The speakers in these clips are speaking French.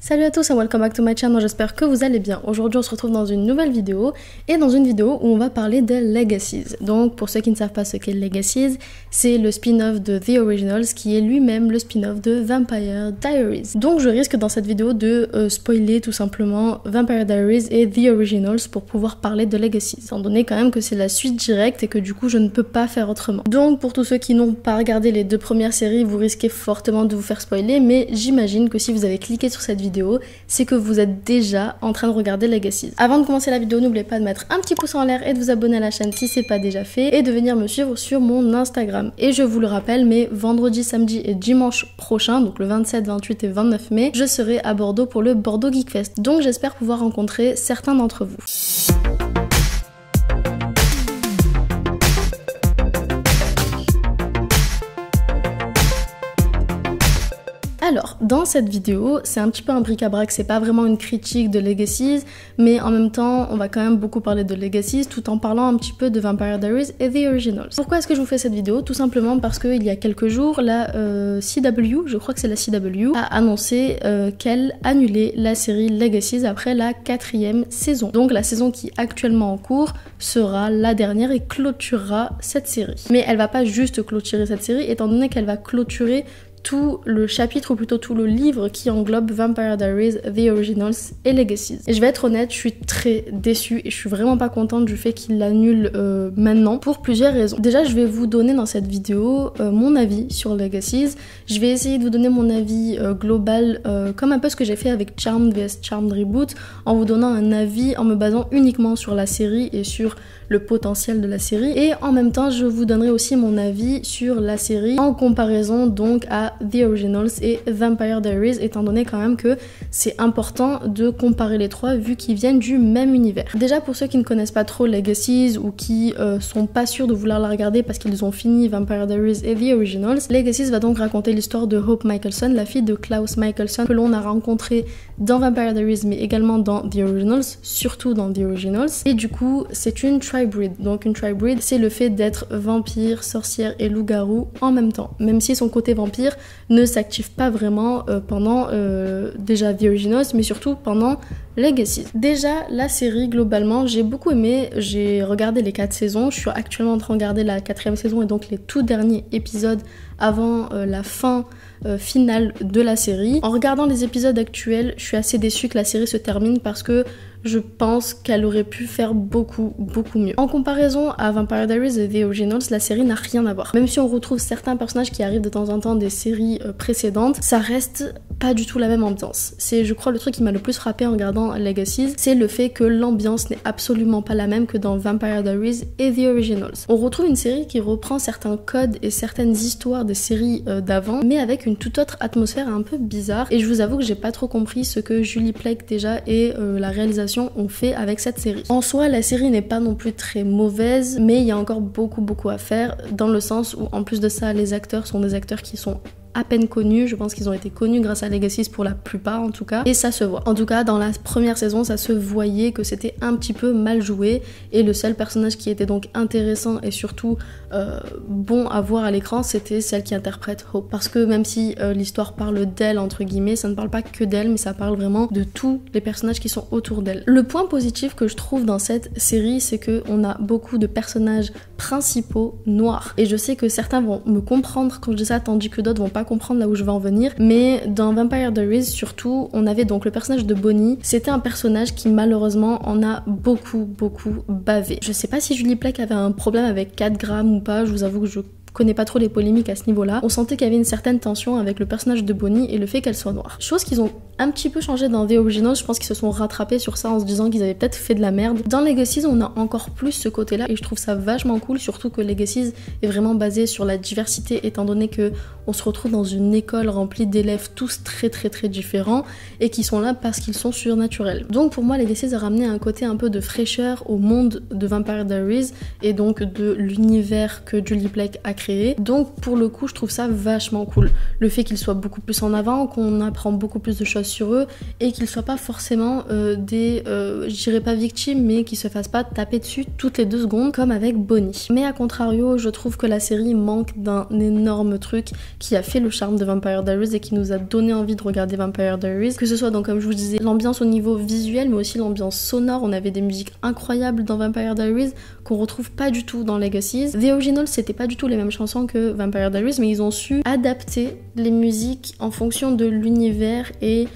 Salut à tous and welcome back to my channel, j'espère que vous allez bien. Aujourd'hui on se retrouve dans une nouvelle vidéo et dans une vidéo où on va parler des Legacies. Donc pour ceux qui ne savent pas ce qu'est Legacies, c'est le spin-off de The Originals qui est lui-même le spin-off de Vampire Diaries. Donc je risque dans cette vidéo de spoiler tout simplement Vampire Diaries et The Originals pour pouvoir parler de Legacies, étant donné quand même que c'est la suite directe et que du coup je ne peux pas faire autrement. Donc pour tous ceux qui n'ont pas regardé les deux premières séries, vous risquez fortement de vous faire spoiler, mais j'imagine que si vous avez cliqué sur cette vidéo, c'est que vous êtes déjà en train de regarder Legacies. Avant de commencer la vidéo, n'oubliez pas de mettre un petit pouce en l'air et de vous abonner à la chaîne si c'est pas déjà fait et de venir me suivre sur mon Instagram. Et je vous le rappelle, mais vendredi, samedi et dimanche prochain, donc le 27, 28 et 29 mai, je serai à Bordeaux pour le Bordeaux Geek Fest. Donc j'espère pouvoir rencontrer certains d'entre vous. Alors, dans cette vidéo, c'est un petit peu un bric-à-brac, c'est pas vraiment une critique de Legacies, mais en même temps, on va quand même beaucoup parler de Legacies tout en parlant un petit peu de Vampire Diaries et The Originals. Pourquoi est-ce que je vous fais cette vidéo? Tout simplement parce qu'il y a quelques jours, la CW, je crois que c'est la CW, a annoncé qu'elle annulait la série Legacies après la 4e saison. Donc la saison qui est actuellement en cours sera la dernière et clôturera cette série. Mais elle va pas juste clôturer cette série, étant donné qu'elle va clôturer tout le chapitre, ou plutôt tout le livre qui englobe Vampire Diaries, The Originals et Legacies. Et je vais être honnête, je suis très déçue et je suis vraiment pas contente du fait qu'il l'annule maintenant pour plusieurs raisons. Déjà, je vais vous donner dans cette vidéo mon avis sur Legacies. Je vais essayer de vous donner mon avis global, comme un peu ce que j'ai fait avec Charmed vs Charmed Reboot, en vous donnant un avis en me basant uniquement sur la série et sur le potentiel de la série. Et en même temps, je vous donnerai aussi mon avis sur la série en comparaison donc à The Originals et Vampire Diaries, étant donné quand même que c'est important de comparer les trois vu qu'ils viennent du même univers. Déjà pour ceux qui ne connaissent pas trop Legacies ou qui sont pas sûrs de vouloir la regarder parce qu'ils ont fini Vampire Diaries et The Originals, Legacies va donc raconter l'histoire de Hope Mikaelson, la fille de Klaus Mikaelson que l'on a rencontré dans Vampire Diaries mais également dans The Originals, surtout dans The Originals. Et du coup c'est une tri-breed. Donc une tri-breed, c'est le fait d'être vampire, sorcière et loup-garou en même temps, même si son côté vampire ne s'active pas vraiment pendant déjà The Originals, mais surtout pendant Legacies. Déjà, la série, globalement, j'ai beaucoup aimé. J'ai regardé les 4 saisons. Je suis actuellement en train de regarder la 4e saison et donc les tout derniers épisodes avant la fin finale de la série. En regardant les épisodes actuels, je suis assez déçue que la série se termine parce que je pense qu'elle aurait pu faire beaucoup mieux. En comparaison à Vampire Diaries et The Originals, la série n'a rien à voir. Même si on retrouve certains personnages qui arrivent de temps en temps des séries précédentes, ça reste pas du tout la même ambiance. C'est, je crois, le truc qui m'a le plus frappé en regardant Legacies, c'est le fait que l'ambiance n'est absolument pas la même que dans Vampire Diaries et The Originals. On retrouve une série qui reprend certains codes et certaines histoires des séries d'avant, mais avec une toute autre atmosphère un peu bizarre. Et je vous avoue que j'ai pas trop compris ce que Julie Plec déjà et la réalisation ont fait avec cette série. En soi, la série n'est pas non plus très mauvaise, mais il y a encore beaucoup à faire, dans le sens où en plus de ça, les acteurs sont des acteurs qui sont à peine connus. Je pense qu'ils ont été connus grâce à Legacies pour la plupart en tout cas, et ça se voit. En tout cas, dans la première saison, ça se voyait que c'était un petit peu mal joué, et le seul personnage qui était donc intéressant et surtout bon à voir à l'écran, c'était celle qui interprète Hope. Parce que même si l'histoire parle d'elle entre guillemets, ça ne parle pas que d'elle, mais ça parle vraiment de tous les personnages qui sont autour d'elle. Le point positif que je trouve dans cette série, c'est que on a beaucoup de personnages principaux noirs, et je sais que certains vont me comprendre quand je dis ça, tandis que d'autres vont pas comprendre là où je vais en venir. Mais dans Vampire Diaries surtout, on avait donc le personnage de Bonnie. C'était un personnage qui malheureusement en a beaucoup bavé. Je sais pas si Julie Plec avait un problème avec 4 grammes ou pas, je vous avoue que je connais pas trop les polémiques à ce niveau-là. On sentait qu'il y avait une certaine tension avec le personnage de Bonnie et le fait qu'elle soit noire. Chose qu'ils ont un petit peu changé dans The Originals, je pense qu'ils se sont rattrapés sur ça en se disant qu'ils avaient peut-être fait de la merde. Dans Legacies, on a encore plus ce côté-là et je trouve ça vachement cool, surtout que Legacies est vraiment basé sur la diversité, étant donné que on se retrouve dans une école remplie d'élèves tous très différents et qui sont là parce qu'ils sont surnaturels. Donc pour moi, Legacies a ramené un côté un peu de fraîcheur au monde de Vampire Diaries et donc de l'univers que Julie Plec a créé. Donc pour le coup, je trouve ça vachement cool. Le fait qu'il soit beaucoup plus en avant, qu'on apprend beaucoup plus de choses sur eux et qu'ils soient pas forcément je dirais pas victimes, mais qu'ils se fassent pas taper dessus toutes les 2 secondes comme avec Bonnie. Mais à contrario, je trouve que la série manque d'un énorme truc qui a fait le charme de Vampire Diaries et qui nous a donné envie de regarder Vampire Diaries, que ce soit donc comme je vous disais l'ambiance au niveau visuel mais aussi l'ambiance sonore. On avait des musiques incroyables dans Vampire Diaries qu'on retrouve pas du tout dans Legacies. The Originals, c'était pas du tout les mêmes chansons que Vampire Diaries, mais ils ont su adapter les musiques en fonction de l'univers et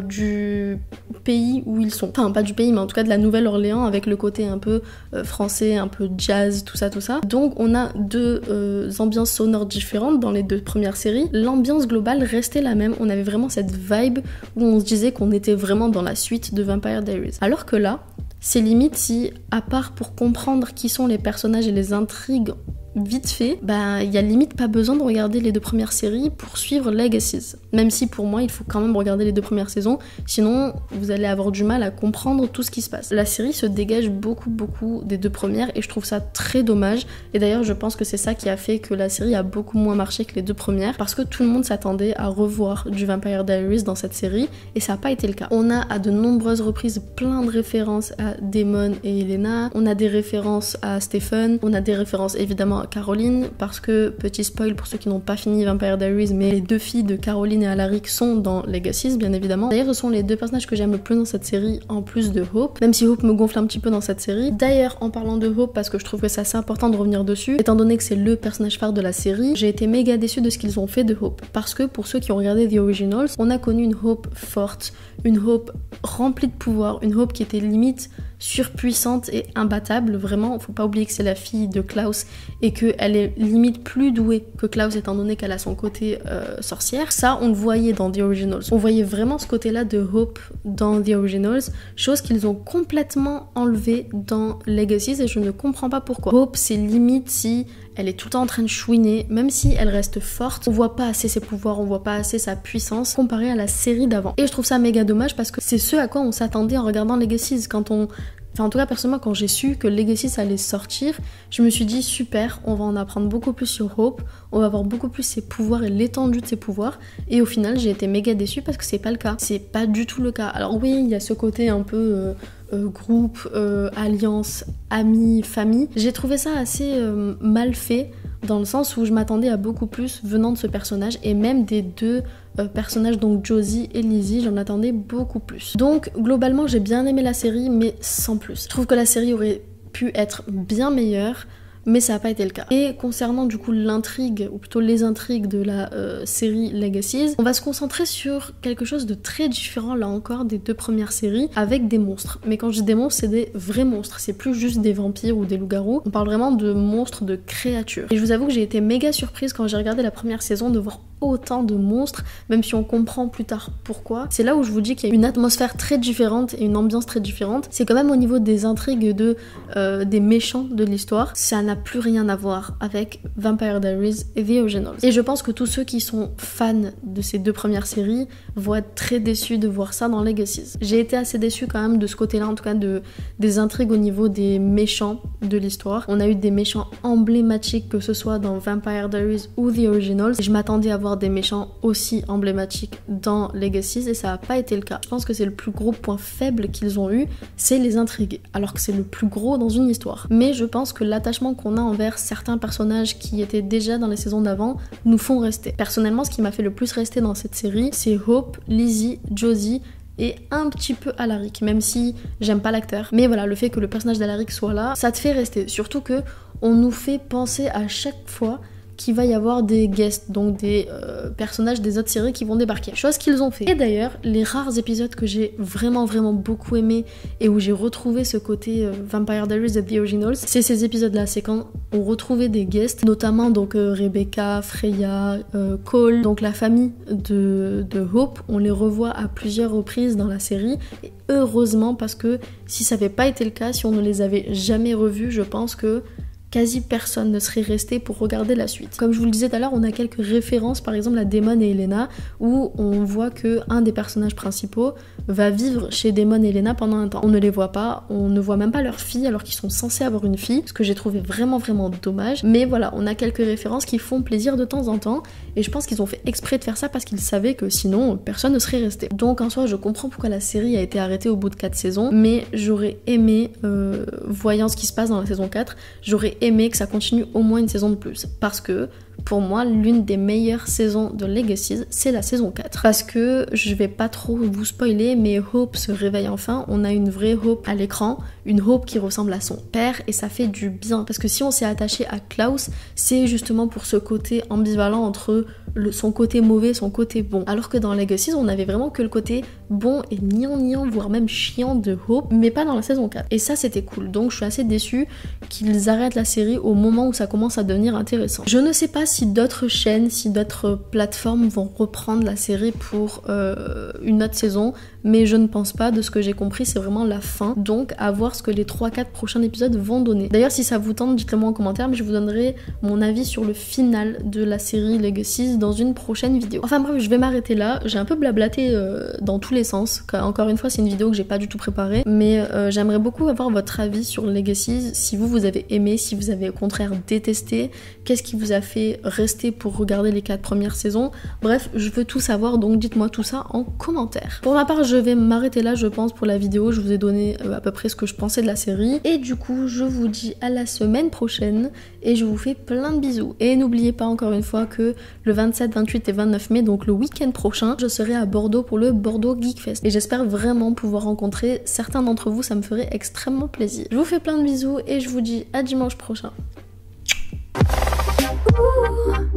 du pays où ils sont. Enfin, pas du pays, mais en tout cas de la Nouvelle-Orléans, avec le côté un peu français, un peu jazz, tout ça. Donc on a 2 ambiances sonores différentes dans les 2 premières séries. L'ambiance globale restait la même. On avait vraiment cette vibe où on se disait qu'on était vraiment dans la suite de Vampire Diaries. Alors que là, c'est limite si, à part pour comprendre qui sont les personnages et les intrigues vite fait, il y a limite pas besoin de regarder les 2 premières séries pour suivre Legacies. Même si pour moi, il faut quand même regarder les 2 premières saisons, sinon vous allez avoir du mal à comprendre tout ce qui se passe. La série se dégage beaucoup des 2 premières et je trouve ça très dommage. Et d'ailleurs, je pense que c'est ça qui a fait que la série a beaucoup moins marché que les 2 premières, parce que tout le monde s'attendait à revoir du Vampire Diaries dans cette série et ça n'a pas été le cas. On a à de nombreuses reprises plein de références à Damon et Elena, on a des références à Stephen, on a des références évidemment à Caroline, parce que, petit spoil pour ceux qui n'ont pas fini Vampire Diaries, mais les 2 filles de Caroline et Alaric sont dans Legacies, bien évidemment. D'ailleurs, ce sont les 2 personnages que j'aime le plus dans cette série, en plus de Hope, même si Hope me gonfle un petit peu dans cette série. D'ailleurs, en parlant de Hope, parce que je trouve que c'est assez important de revenir dessus, étant donné que c'est le personnage phare de la série, j'ai été méga déçue de ce qu'ils ont fait de Hope, parce que pour ceux qui ont regardé The Originals, on a connu une Hope forte, une Hope remplie de pouvoir, une Hope qui était limite surpuissante et imbattable. Vraiment, faut pas oublier que c'est la fille de Klaus et qu'elle est limite plus douée que Klaus étant donné qu'elle a son côté sorcière. Ça, on le voyait dans The Originals. On voyait vraiment ce côté-là de Hope dans The Originals, chose qu'ils ont complètement enlevé dans Legacies et je ne comprends pas pourquoi. Hope, c'est limite si elle est tout le temps en train de chouiner, même si elle reste forte, on voit pas assez ses pouvoirs, on voit pas assez sa puissance comparée à la série d'avant. Et je trouve ça méga dommage parce que c'est ce à quoi on s'attendait en regardant Legacies. En tout cas, personnellement, quand j'ai su que Legacies allait sortir, je me suis dit super, on va en apprendre beaucoup plus sur Hope, on va voir beaucoup plus ses pouvoirs et l'étendue de ses pouvoirs. Et au final, j'ai été méga déçue parce que c'est pas le cas. C'est pas du tout le cas. Alors oui, il y a ce côté un peu groupe, alliance, amis, famille. J'ai trouvé ça assez mal fait, dans le sens où je m'attendais à beaucoup plus venant de ce personnage, et même des 2 personnages, donc Josie et Lizzie, j'en attendais beaucoup plus. Donc globalement, j'ai bien aimé la série, mais sans plus. Je trouve que la série aurait pu être bien meilleure, mais ça n'a pas été le cas. Et concernant du coup l'intrigue, ou plutôt les intrigues de la série Legacies, on va se concentrer sur quelque chose de très différent là encore des 2 premières séries, avec des monstres. Mais quand je dis des monstres, c'est des vrais monstres, c'est plus juste des vampires ou des loups-garous, on parle vraiment de monstres, de créatures. Et je vous avoue que j'ai été méga surprise quand j'ai regardé la première saison de voir autant de monstres, même si on comprend plus tard pourquoi. C'est là où je vous dis qu'il y a une atmosphère très différente et une ambiance très différente. C'est quand même au niveau des intrigues des méchants de l'histoire, ça n'a plus rien à voir avec Vampire Diaries et The Originals. Et je pense que tous ceux qui sont fans de ces 2 premières séries vont être très déçus de voir ça dans Legacies. J'ai été assez déçue quand même de ce côté-là, en tout cas des intrigues au niveau des méchants de l'histoire. On a eu des méchants emblématiques, que ce soit dans Vampire Diaries ou The Originals. Je m'attendais à voir des méchants aussi emblématiques dans Legacies et ça n'a pas été le cas. Je pense que c'est le plus gros point faible qu'ils ont eu, c'est les intrigues, alors que c'est le plus gros dans une histoire. Mais je pense que l'attachement qu'on a envers certains personnages qui étaient déjà dans les saisons d'avant nous font rester. Personnellement, ce qui m'a fait le plus rester dans cette série, c'est Hope, Lizzie, Josie et un petit peu Alaric, même si j'aime pas l'acteur. Mais voilà, le fait que le personnage d'Alaric soit là, ça te fait rester. Surtout que on nous fait penser à chaque fois qu'il va y avoir des guests, donc des personnages des autres séries qui vont débarquer. Chose qu'ils ont fait. Et d'ailleurs, les rares épisodes que j'ai vraiment beaucoup aimé et où j'ai retrouvé ce côté Vampire Diaries et The Originals, c'est ces épisodes-là. C'est quand on retrouvait des guests, notamment donc Rebecca, Freya, Cole, donc la famille de Hope. On les revoit à plusieurs reprises dans la série. Et heureusement, parce que si ça n'avait pas été le cas, si on ne les avait jamais revus, je pense que quasi personne ne serait resté pour regarder la suite. Comme je vous le disais tout à l'heure, on a quelques références, par exemple à Damon et Elena, où on voit que un des personnages principaux va vivre chez Damon et Elena pendant un temps. On ne les voit pas, on ne voit même pas leur fille alors qu'ils sont censés avoir une fille, ce que j'ai trouvé vraiment dommage. Mais voilà, on a quelques références qui font plaisir de temps en temps, et je pense qu'ils ont fait exprès de faire ça parce qu'ils savaient que sinon personne ne serait resté. Donc en soi, je comprends pourquoi la série a été arrêtée au bout de 4 saisons, mais j'aurais aimé, voyant ce qui se passe dans la saison 4, j'aurais aimé que ça continue au moins une saison de plus, parce que pour moi, l'une des meilleures saisons de Legacy, c'est la saison 4. Parce que, je vais pas trop vous spoiler, mais Hope se réveille enfin. On a une vraie Hope à l'écran, une Hope qui ressemble à son père, et ça fait du bien. Parce que si on s'est attaché à Klaus, c'est justement pour ce côté ambivalent entre son côté mauvais, son côté bon. Alors que dans Legacy, on avait vraiment que le côté bon et gnangnan, voire même chiant de Hope, mais pas dans la saison 4. Et ça, c'était cool. Donc je suis assez déçue qu'ils arrêtent la série au moment où ça commence à devenir intéressant. Je ne sais pas si d'autres chaînes, si d'autres plateformes vont reprendre la série pour une autre saison, mais je ne pense pas. De ce que j'ai compris, c'est vraiment la fin. Donc à voir ce que les 3-4 prochains épisodes vont donner. D'ailleurs, si ça vous tente, dites-le moi en commentaire, mais je vous donnerai mon avis sur le final de la série Legacy dans une prochaine vidéo. Enfin bref, je vais m'arrêter là. J'ai un peu blablaté dans tous les sens. Encore une fois, c'est une vidéo que j'ai pas du tout préparée, mais j'aimerais beaucoup avoir votre avis sur Legacy. Si vous avez aimé, si vous avez au contraire détesté, qu'est-ce qui vous a fait rester pour regarder les 4 premières saisons. Bref, je veux tout savoir, donc dites-moi tout ça en commentaire. Pour ma part, je vais m'arrêter là, je pense, pour la vidéo. Je vous ai donné à peu près ce que je pensais de la série. Et du coup, je vous dis à la semaine prochaine et je vous fais plein de bisous. Et n'oubliez pas encore une fois que le 27, 28 et 29 mai, donc le week-end prochain, je serai à Bordeaux pour le Bordeaux Geek Fest. Et j'espère vraiment pouvoir rencontrer certains d'entre vous, ça me ferait extrêmement plaisir. Je vous fais plein de bisous et je vous dis à dimanche prochain. Ooh.